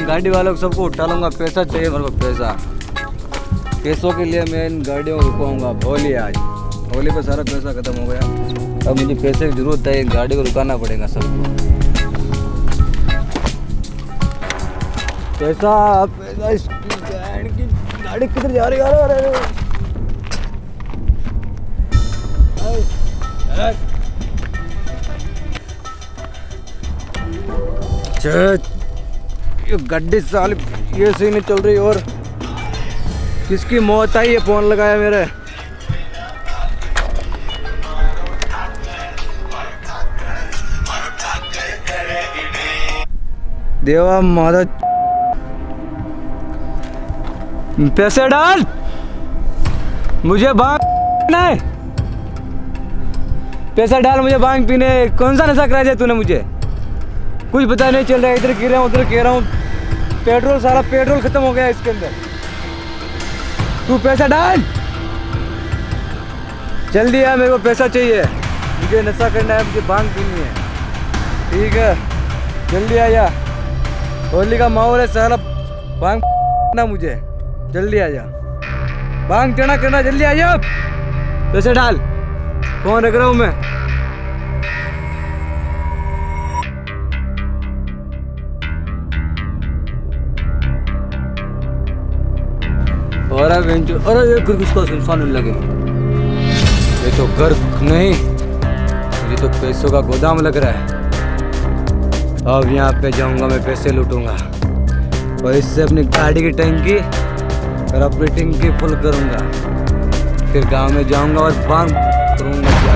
गाड़ी वालों को सबको उठा लूंगा, पैसा चाहिए मेरे को, पैसा। पैसों के लिए मैं इन गाड़ियों को रुकाऊंगा। होली आज, होली पे सारा पैसा खत्म हो गया, अब मुझे पैसे की जरूरत है, इन गाड़ी को रुकाना पड़ेगा सबको। पैसा पैसा, इसकी गाड़ी किधर जा रही है? ये गड्डी साल ये सही नहीं चल रही, और किसकी मौत आई? ये फोन लगाया मेरे। देवा माता, पैसे डाल, मुझे भांग नहीं, पैसा डाल, मुझे भांग पीने। कौन सा नशा कराया जाए तूने मुझे? कुछ पता नहीं चल रहा है, इधर गिर रहा हूँ उधर गिर रहा हूँ, पेट्रोल सारा पेट्रोल खत्म हो गया इसके अंदर। तू पैसा डाल जल्दी है, मेरे को पैसा चाहिए, मुझे नशा करना है, मुझे भांग पीनी है। ठीक है जल्दी आ जा, होली का माहौल है सारा, भांग ना मुझे, जल्दी आ जा, भांग चढ़ा करना, जल्दी आ जा, पैसे डाल, फोन रख रहा हूँ मैं। अरे ये घर किसका सुनसान लगे, ये तो घर नहीं, ये तो पैसों का गोदाम लग रहा है। अब यहाँ पे जाऊंगा, मैं पैसे लूटूंगा और इससे अपनी गाड़ी की टंकी और अपनी टंकी फुल करूंगा, फिर गांव में जाऊंगा और बांग करूंगा क्या,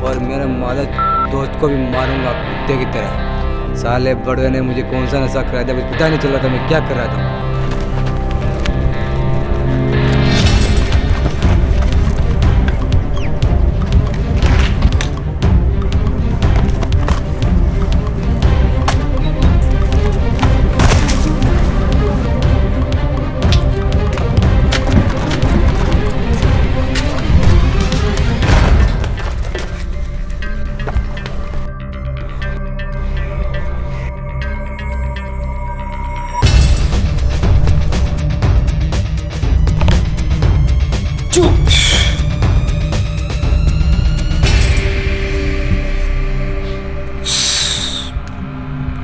और मेरे मादा दोस्त को भी मारूंगा कुत्ते की तरह। साले बड़े ने मुझे कौन सा नशा कराया था, पता नहीं चल रहा था मैं क्या कर रहा था।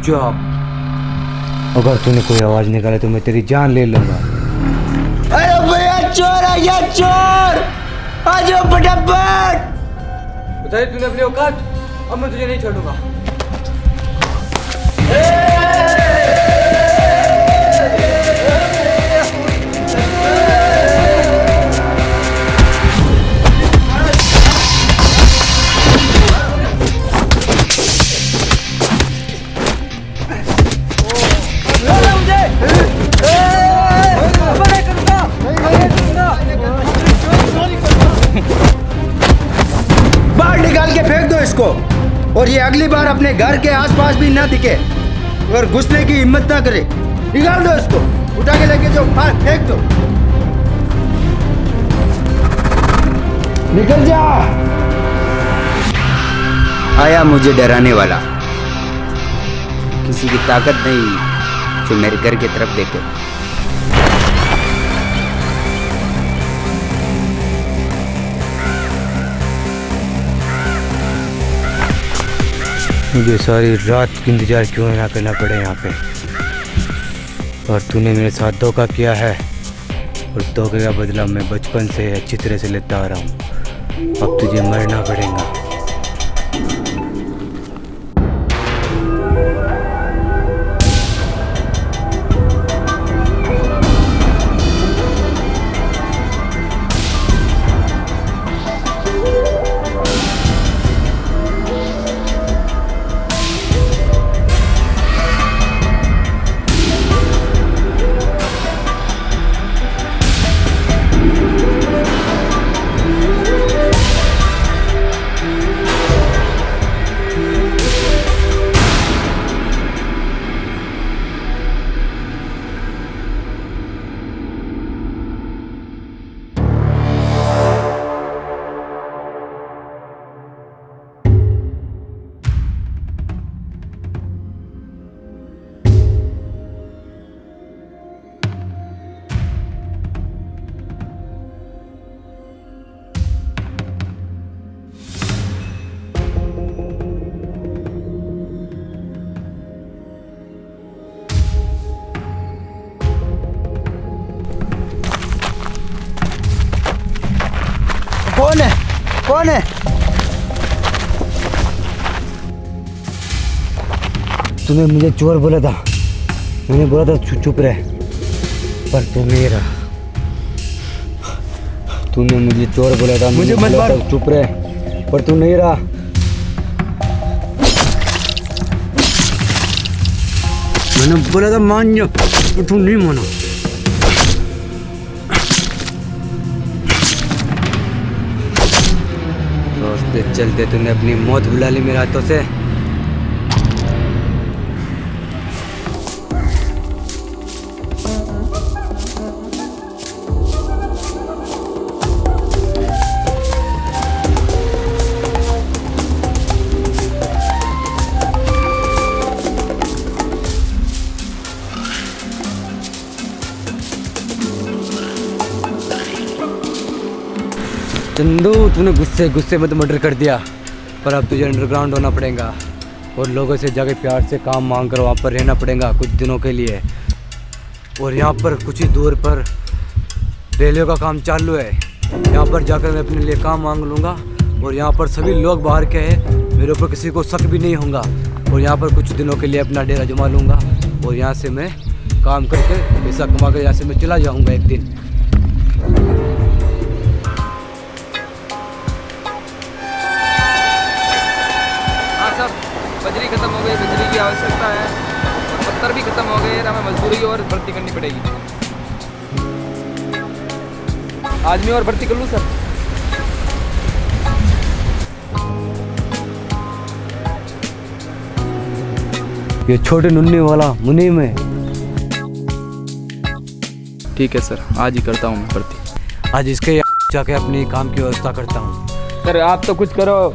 चुप, अगर तूने कोई आवाज निकाला तो मैं तेरी जान ले लूंगा। अरे भैया चोर आ गया, चोर आ जाओ फटाफट। बताइए तूने अपनी औकात, अब मैं तुझे नहीं छोड़ूंगा। बाहर निकाल के फेंक दो इसको, और ये अगली बार अपने घर के आसपास भी ना दिखे, और घुसने की हिम्मत ना करे। निकाल दो इसको, उठा के लेके जाओ, बाहर फेंक दो, निकल जा। आया मुझे डराने वाला, किसी की ताकत नहीं जो मेरे घर की तरफ देखे। मुझे सारी रात की इंतजार क्यों ना करना पड़े यहाँ पे, और तूने मेरे साथ धोखा किया है, और धोखे का बदला मैं बचपन से अच्छी तरह से लेता आ रहा हूँ। अब तुझे मरना पड़ेगा। कौन है? कौन है? तूने मुझे चोर बोला था, मैंने बोला था चुप रहे, पर तू नहीं रहा। तूने मुझे चोर बोला था, मुझे मैंने मत बोला मारो। था चुप रहे, पर तू नहीं रहा। मैंने बोला था मान जा, पर तू नहीं माना। रास्ते चलते तूने अपनी मौत बुला ली मेरे हाथों से। चंदू, तूने गुस्से गुस्से में तो मर्डर कर दिया, पर अब तुझे अंडरग्राउंड होना पड़ेगा और लोगों से जाके प्यार से काम मांग कर वहाँ पर रहना पड़ेगा कुछ दिनों के लिए। और यहाँ पर कुछ ही दूर पर रेलवे का काम चालू है, यहाँ पर जाकर मैं अपने लिए काम मांग लूँगा और यहाँ पर सभी लोग बाहर के हैं, मेरे ऊपर किसी को शक भी नहीं होगा। और यहाँ पर कुछ दिनों के लिए अपना डेरा जमा लूँगा और यहाँ से मैं काम करके पैसा कमा कर यहाँ से मैं चला जाऊँगा एक दिन। बजरी खत्म हो गई, बजरी की आवश्यकता है और पत्थर भी खत्म हो गए, हमें मजदूरी और भर्ती करनी पड़ेगी। आज मैं और भर्ती कर लूँ सर? ये छोटे नुन्नी वाला मुनीम है। ठीक है सर, आज ही करता हूँ मैं भर्ती। आज इसके जाके अपनी काम की व्यवस्था करता हूँ। सर आप तो कुछ करो,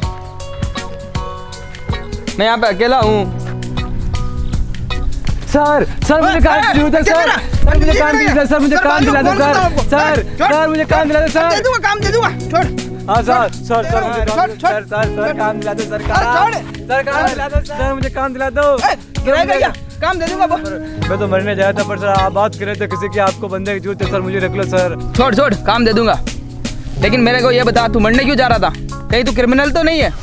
मैं यहाँ पे अकेला हूँ। सर मुझे काम की जरूरत है सर मुझे काम की जरूरत है सर, मुझे काम दिला दो सर मुझे काम दिला दो सर। दे दूंगा, काम दे दूंगा। छोड़। हाँ सर मुझे काम दिला दो सर, काम दिला दो सर, मुझे काम दिला दो। गिराएगा क्या? काम दे दूंगा। मैं तो मरने जाया था, पर सर आप बात कर रहे थे किसी की, आपको बंदे की जरूरत है सर, मुझे रख लो सर। छोड़ काम दे दूंगा, लेकिन मेरे को ये बता तू मरने क्यों जा रहा था? कहीं तू क्रिमिनल तो नहीं है?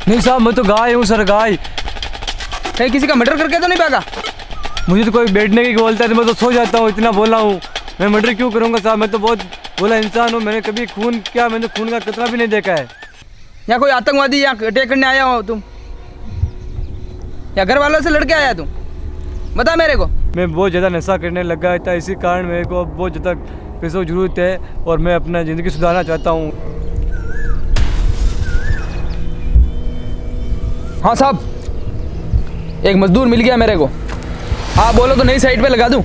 नहीं साहब, मैं तो गाय हूँ सर, गाय। कहीं किसी का मर्डर करके तो नहीं भागा? मुझे तो कोई बैठने की बोलता है तो मैं तो सो जाता हूँ, इतना बोला हूँ। मैं मर्डर क्यों करूँगा साहब, मैं तो बहुत बोला इंसान हूँ, मैंने कभी मैंने खून का कतरा भी नहीं देखा है। या कोई आतंकवादी या अटैक करने आया हो तुम, या घर वालों से लड़के आया तुम? बता मेरे को। मैं बहुत ज़्यादा नशा करने लगा था, इसी कारण मेरे को अब बहुत ज़्यादा पैसों की ज़रूरत है और मैं अपना ज़िंदगी सुधारना चाहता हूँ। हाँ साहब, एक मजदूर मिल गया मेरे को, आप बोलो तो नई साइट पे लगा दूं?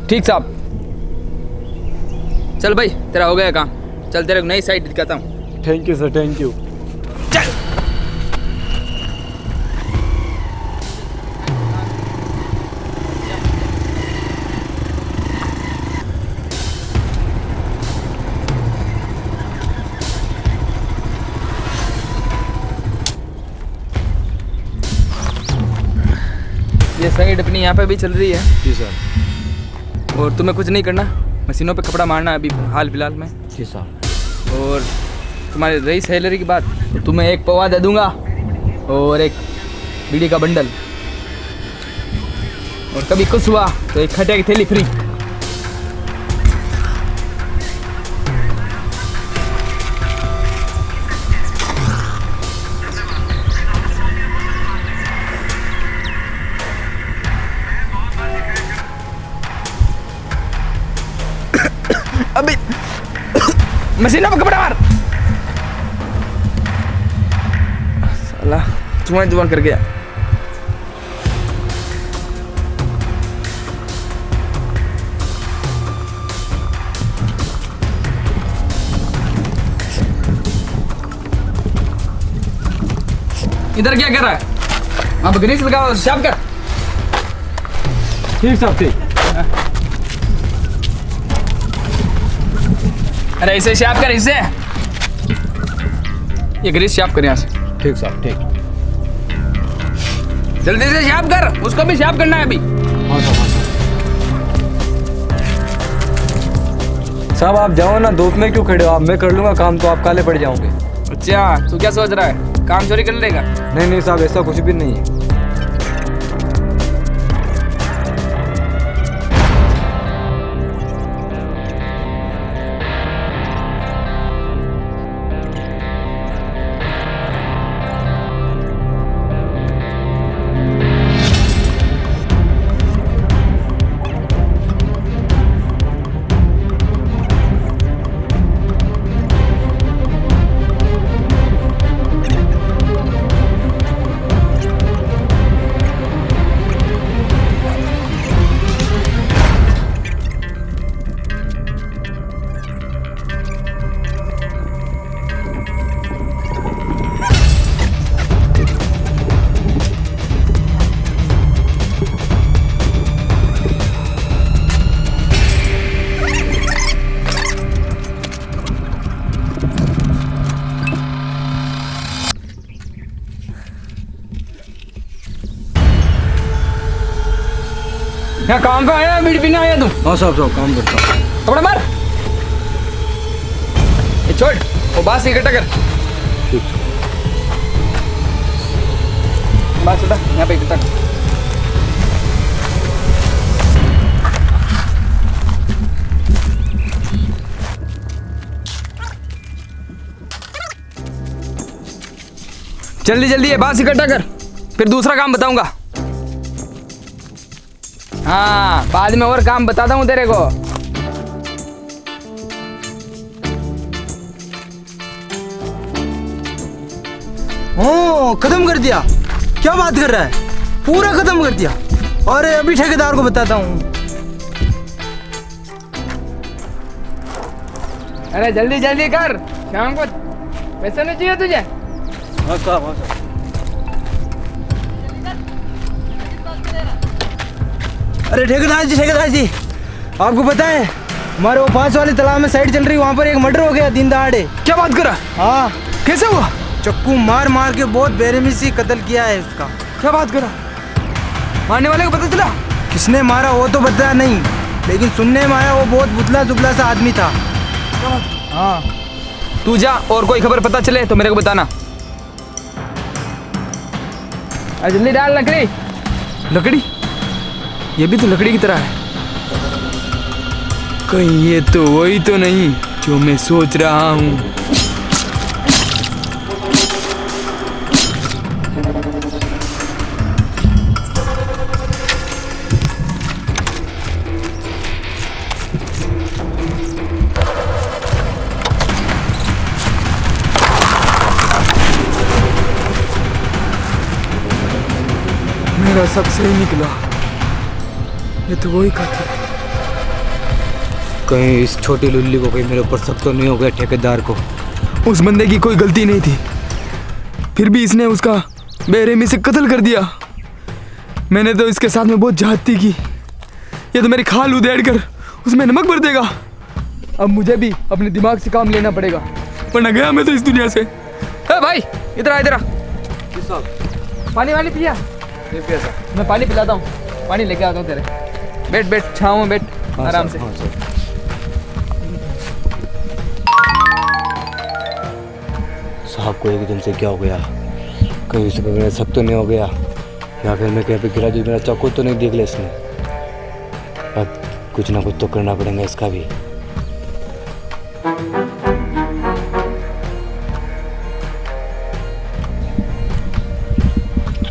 ठीक साहब, चल भाई तेरा हो गया काम, चल तेरे को नई साइट दिखाता हूँ। Thank you sir, thank you. चल। ये साइड अपनी यहाँ पे भी चल रही है। जी सर। और तुम्हें कुछ नहीं करना, मशीनों पे कपड़ा मारना अभी हाल फिलहाल में। जी सर। और तुम्हारी रही सैलरी की बात, तो तुम्हें एक पवा दे दूंगा और एक बीड़ी का बंडल, और कभी कुछ हुआ तो एक खटिया की थैली फ्री। अभी मशीनों पे कपड़ा मार। साला धुआं कर गया। इधर क्या कर रहा है? अब ग्रीस लगाओ, साफ कर। ठीक साहब, ठीक। अरे इसे शार्प कर, इसे ये ग्रीस शार्प कर यहाँ से। ठीक साहब, ठीक। जल्दी से शार्प कर, उसको भी शार्प करना है अभी। हाँ साहब, हाँ साहब। साहब आप जाओ ना, धूप में क्यों खड़े हो आप? मैं कर लूँगा काम, तो आप काले पड़ जाओगे। अच्छा, तू क्या सोच रहा है, काम चोरी कर लेगा? नहीं नहीं साहब, ऐसा कुछ भी नहीं है। यहाँ काम पे आया, बीड़ी पीने आया तू? हाँ साहब साहब, काम करता हूँ। कपड़ा मार, ये छोड़, वो बात इकट्ठा कर। ठीक। बात छोटा, यहाँ पे इकट्ठा कर। जल्दी जल्दी ये बात इकट्ठा कर, फिर दूसरा काम बताऊंगा। हाँ, बाद में और काम बताता हूँ तेरे को। ओ, खत्म कर दिया? क्या बात कर रहा है, पूरा खत्म कर दिया? अरे अभी ठेकेदार को बताता हूँ। अरे जल्दी जल्दी कर, शाम को पैसा नहीं चाहिए तुझे? हाँ साहब, हाँ साहब। अरे ठेकेदार जी, आपको पता है हमारे वो 5 वाले तालाब में साइड चल रही, वहाँ पर एक मर्डर हो गया दिन दहाड़े। क्या बात कर रहा? हाँ, कैसे हुआ? चक्कू मार मार के बहुत बेरहमी से कत्ल किया है उसका। क्या बात कर रहा? मारने वाले को पता चला? किसने मारा वो तो पता नहीं, लेकिन सुनने में आया वो बहुत बुतला जुबला सा आदमी था। हाँ, तू जा, और कोई खबर पता चले तो मेरे को बताना। अरे जल्दी डाल लकड़ी। लकड़ी? ये भी तो लकड़ी की तरह है। कहीं ये तो वही तो नहीं जो मैं सोच रहा हूँ। मेरा सब सही निकला, ये तो वही कातिल है। कहीं इस छोटी लुल्ली को कहीं मेरे ऊपर शक तो नहीं हो गया ठेकेदार को? उस बंदे की कोई गलती नहीं थी, फिर भी इसने उसका बेरहमी से कत्ल कर दिया। मैंने तो इसके साथ में बहुत ज्यादती की, ये तो मेरी खाल उधेड़ कर उसमें नमक भर देगा। अब मुझे भी अपने दिमाग से काम लेना पड़ेगा, वरना गया मैं तो इस दुनिया से। ए भाई, इधर आ, इधर आ। पानी वानी पिया? नहीं पिया साहब। मैं पानी पिलाता हूँ, पानी लेके आता हूँ तेरे। बैठ बैठ, छाँव में बैठ, हाँ आराम साहब, से। हाँ साहब। साहब को एकदम से क्या हो गया? कहीं उस पर मेरा शक तो नहीं हो गया, या फिर मैं कहीं पे गिरा जो मेरा चाकू तो नहीं देख लिया इसने? अब कुछ ना कुछ तो करना पड़ेगा इसका भी।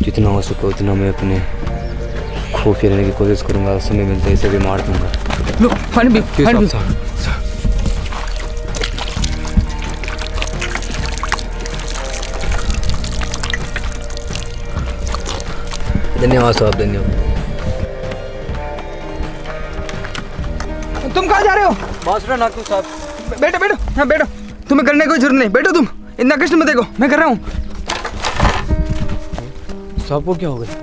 जितना हो सके उतना मैं अपने खुफिया रहने की कोशिश करूंगा, समय मिलते इसे भी मार दूंगा। लो पानी पी, पानी पी। धन्यवाद साहब, धन्यवाद। तुम कहाँ जा रहे हो? बासुरा नाकू साहब। बैठो बैठो, हाँ बैठो। तुम्हें करने की कोई जरूरत नहीं, बैठो तुम। इतना कष्ट मत देखो, मैं कर रहा हूँ। साहब को क्या हो गया?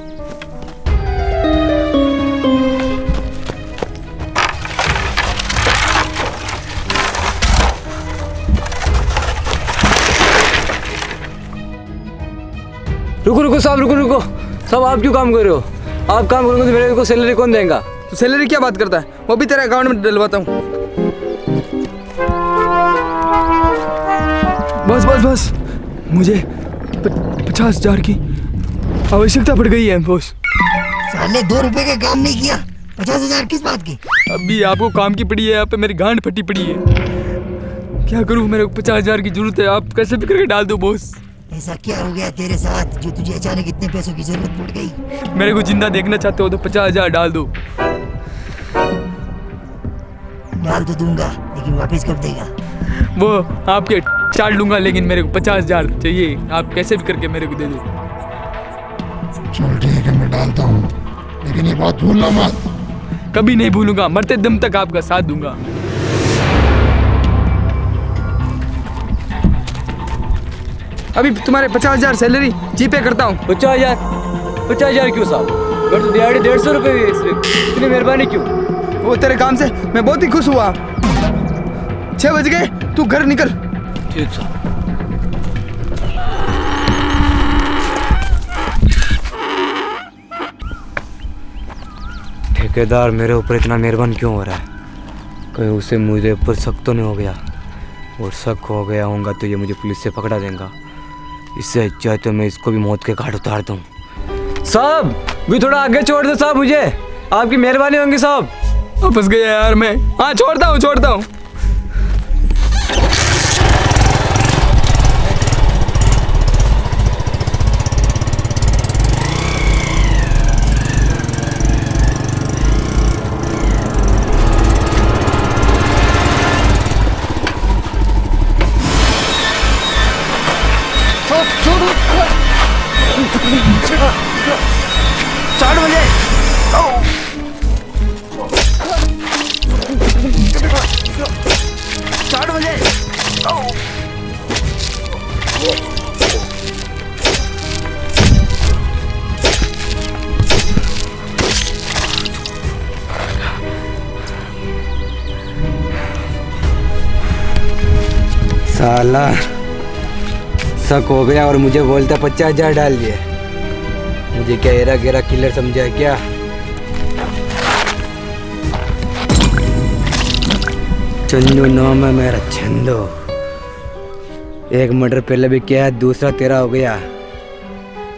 रुको रुको साहब, रुको रुको साहब, आप क्यों काम कर रहे हो? आप काम करोगे तो मेरे को सैलरी कौन देगा? तो सैलरी क्या बात करता है, वो भी तेरे अकाउंट में डलवाता हूँ। बस मुझे 50,000 की आवश्यकता पड़ गई है बॉस। साले 2 रुपए का काम नहीं किया, 50,000 किस बात की? अभी आपको काम की पड़ी है, यहाँ पे मेरी गांड फटी पड़ी है। क्या करूँ, मेरे को 50,000 की जरूरत है, आप कैसे भी करके डाल दो बॉस। ऐसा क्या हो गया तेरे साथ जो तुझे अचानक इतने पैसों की जरूरत पड़ गई? मेरे को जिंदा देखना चाहते हो तो 50,000 डाल दो। डाल तो दूंगा, लेकिन वापस कब देगा? वो आपके चाट लूंगा, लेकिन मेरे को 50,000 चाहिए, आप कैसे भी करके मेरे को दे दो। चल ठीक है, मैं डालता हूँ, लेकिन ये बात भूलना मत। कभी नहीं भूलूंगा, मरते दम तक आपका साथ दूंगा। अभी तुम्हारे 50,000 सैलरी जीपे करता हूँ। 50,000 क्यों साहब? मैं तो दिहाड़ी 150 रुपये हुई है सिर्फ, इतनी मेहरबानी क्यों? वो तेरे काम से मैं बहुत ही खुश हुआ। 6 बज गए, तू घर निकल। ठीक साहब। ठेकेदार मेरे ऊपर इतना मेहरबान क्यों हो रहा है? कहीं उसे मुझे ऊपर शक तो नहीं हो गया? और शक हो गया होगा तो ये मुझे पुलिस से पकड़ा देगा। इससे अच्छा तो मैं इसको भी मौत के घाट उतार दूँ। साहब भी थोड़ा आगे छोड़ दो साहब, मुझे आपकी मेहरबानी होगी साहब। फंस गया यार मैं। हाँ छोड़ता हूँ। साला शक हो गया और मुझे बोलता 50,000 डाल दिए। मुझे क्या एरा गेरा किलर समझा है क्या? चंदू नाम है मेरा, चंदू। एक मर्डर पहले भी किया है, दूसरा तेरा हो गया।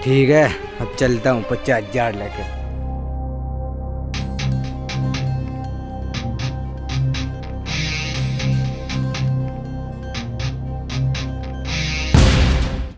ठीक है अब चलता हूँ 50,000 लेके।